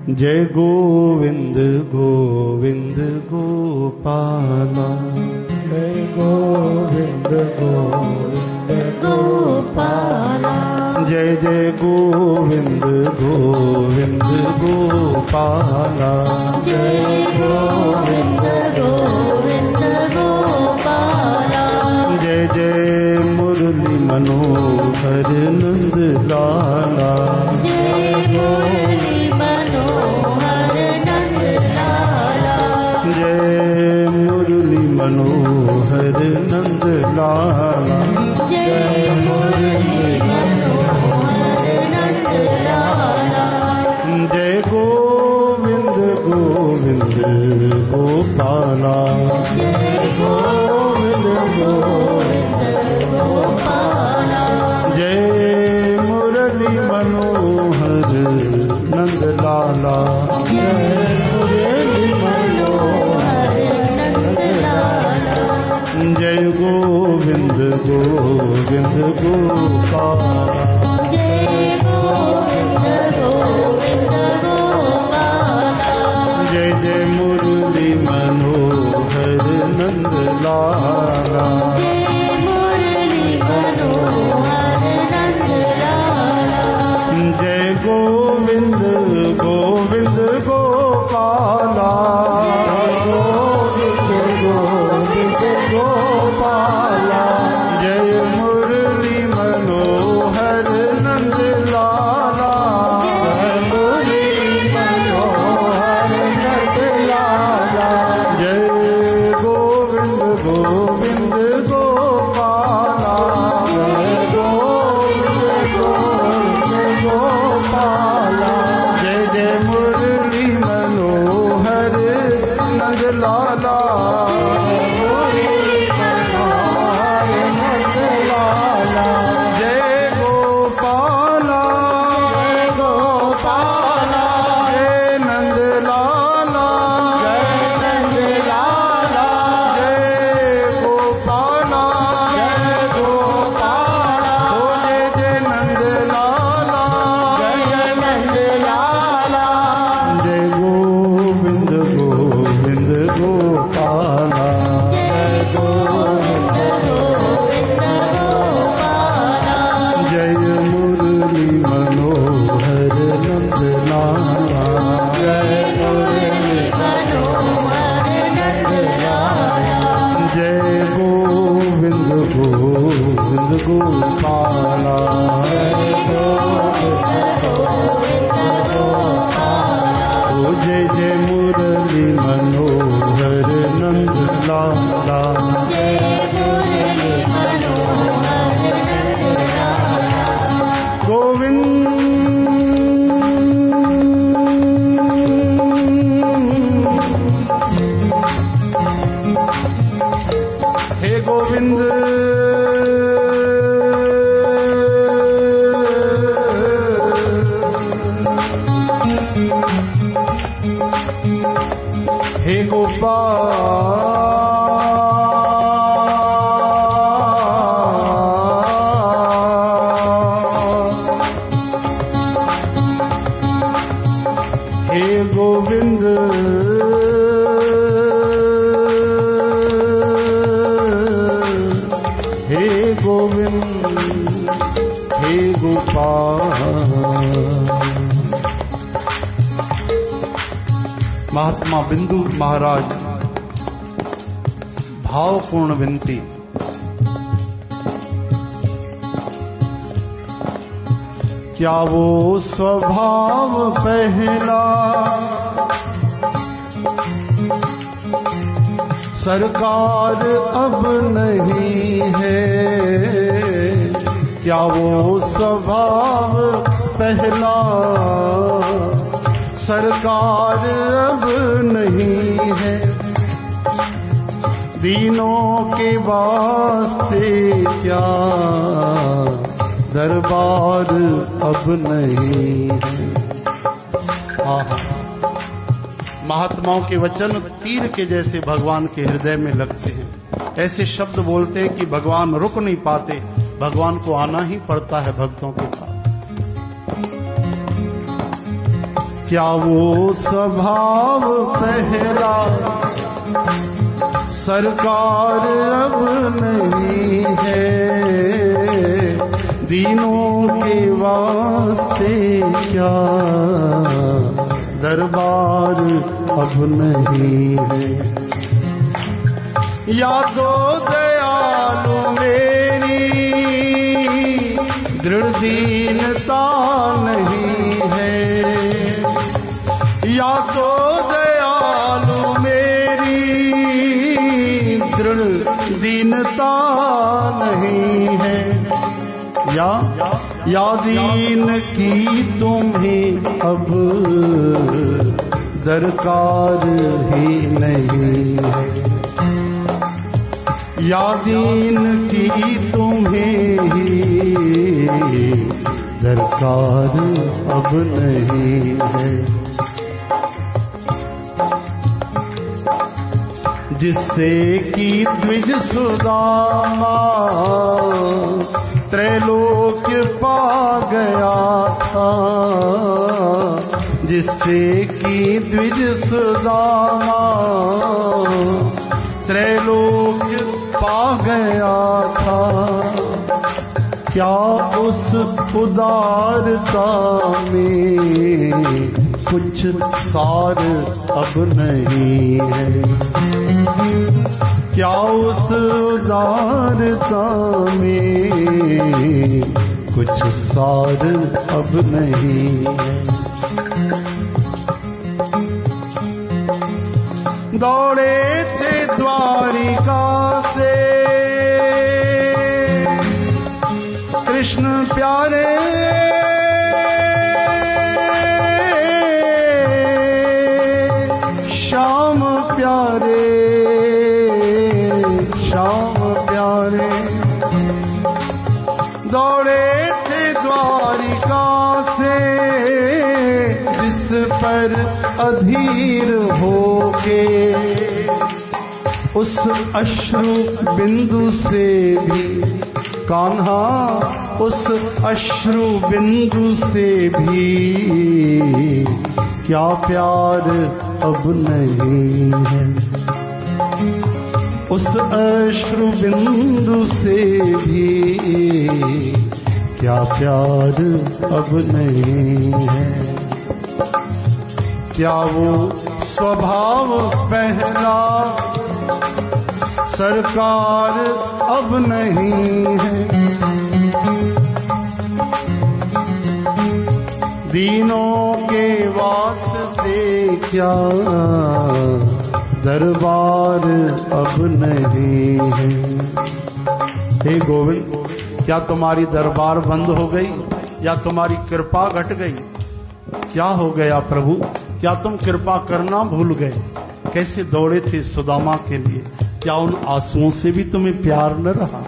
जय गोविंद गोविंद गोपाला, जय गोविंद गोविंद गोपाला, जय जय गोविंद गोविंद गोपाला, जय गोविंद गोविंद गोपाला, जय जय मुरली मनोहर नंद लाला, जय मुरली मनोहर नंद लाला, जय मुरली मनोहर नंद लाला, जय मुरली मनोहर नंद लाला, जय गोविंद गोविंद गोपाला, जय गोविंद गोविंद गोपाला, जय मुरली मनोहर नंद लाला, जय मुरली मनोहर नंद लाला, जय गोविंद गोविंद गोपाला, जय गोविंद गोविंद गोपाला, जय जय मुरली मनोहर नंद लाला, जय मुरली मनोहर नंद लाला, जय गोविंद गोविंद गोपाला, गोविंद गोविंद गोपाला, जय मुरली मनोहर नंद लाला, जय मुरली मनोहर नंद लाला, जय गोविंद गोविंद गोपाला, जय गोविंद गोविंद गोपाला, जय जय मुरली मनोहर नंद लाला, मुरली मनोहर नंद लाला, जय गोपाला, जय गोपाला, जय नंद लाला, जय नंद लाला, जय गोपाला, जय गोपाला, ओ जय जय नंद लाला, जय नंद लाला, जय गोविंद गोविंद गोपाला, जय गोविंद गोविंद गोपाला, जय मुरली मनोहर नंद लाला, जय मुरली मनोहर नंद लाला, जय गोविंद गोविंद गोपाला, जय गोविंद गोविंद गोपाला, ओ जय जय मुरली मनोहर नंद लाला, जय मुरली मनोहर नंद लाला, हे गोविंद, हे गोपाल, हे गोविंद, हे गोविंद, हे गोपाल। महात्मा बिंदु महाराज भावपूर्ण विनती। क्या वो स्वभाव पहला सरकार अब नहीं है? क्या वो स्वभाव पहला सरकार अब नहीं है? दीनों के वास्ते क्या दरबार अब नहीं है? आहा, महात्माओं के वचन तीर के जैसे भगवान के हृदय में लगते हैं। ऐसे शब्द बोलते हैं कि भगवान रुक नहीं पाते, भगवान को आना ही पड़ता है भक्तों के पास। क्या वो स्वभाव पहला सरकार अब नहीं है, दीनों के वास्ते क्या दरबार अब नहीं है। यादो दयालु मेरी दृढ़ दीनता नहीं है, यादो दयालु मेरी दृढ़ दीनता नहीं है। या दीन की तुम्हें अब दरकार ही नहीं है, या दीन की तुम्हें ही दरकार अब नहीं है। जिससे की द्विज सुदामा त्रैलोक्य पा गया था, जिससे की द्विज सुदामा त्रैलोक्य पा गया था। क्या उस उदारता में कुछ सार अब नहीं है, क्या उस उदारता में कुछ सार अब नहीं है। दौड़े थे द्वारिका से कृष्ण प्यारे, श्याम प्यारे, श्याम प्यारे। दौड़े थे द्वारिका से जिस पर अधीर होके, उस अश्रु बिंदु से भी कान्हा, उस अश्रु बिंदु से भी क्या प्यार अब नहीं है, उस अश्रु बिंदु से भी क्या प्यार अब नहीं है। क्या वो स्वभाव पहला सरकार अब नहीं है, दीनों के वास्ते क्या दरबार अब नहीं है। हे गोविंद, क्या तुम्हारी दरबार बंद हो गई या तुम्हारी कृपा घट गई? क्या हो गया प्रभु? क्या तुम कृपा करना भूल गए? कैसे दौड़े थे सुदामा के लिए, क्या उन आंसुओं से भी तुम्हें प्यार न रहा?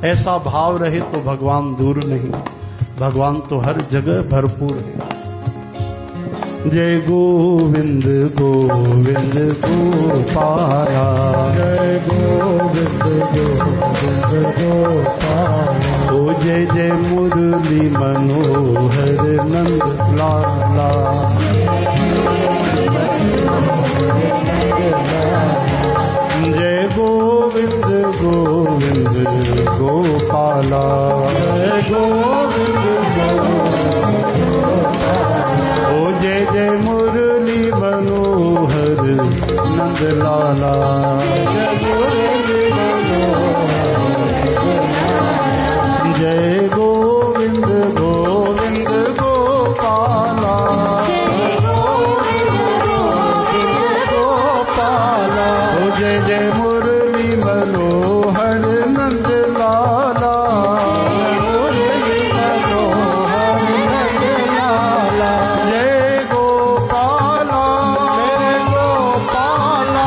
ऐसा भाव रहे तो भगवान दूर नहीं, भगवान तो हर जगह भरपूर है। जय गोविंद गोविंद गोपाला, जय गोविंद गोविंद गोपाला। ओ जय जय मुरली मनोहर नंद लाला, जय गोविंद गोविंद गोपाला, जय गोविंद ओ जय जय मुरली मनोहर नंद लाला, जय मुरली जय गोविंद गोविंद गोपाला, गोपाला। ओ जय जय मुरली मनोहर नंद लाला, मुरली मनोहर नंद लाला। जय गोपाला, जय गोपाला,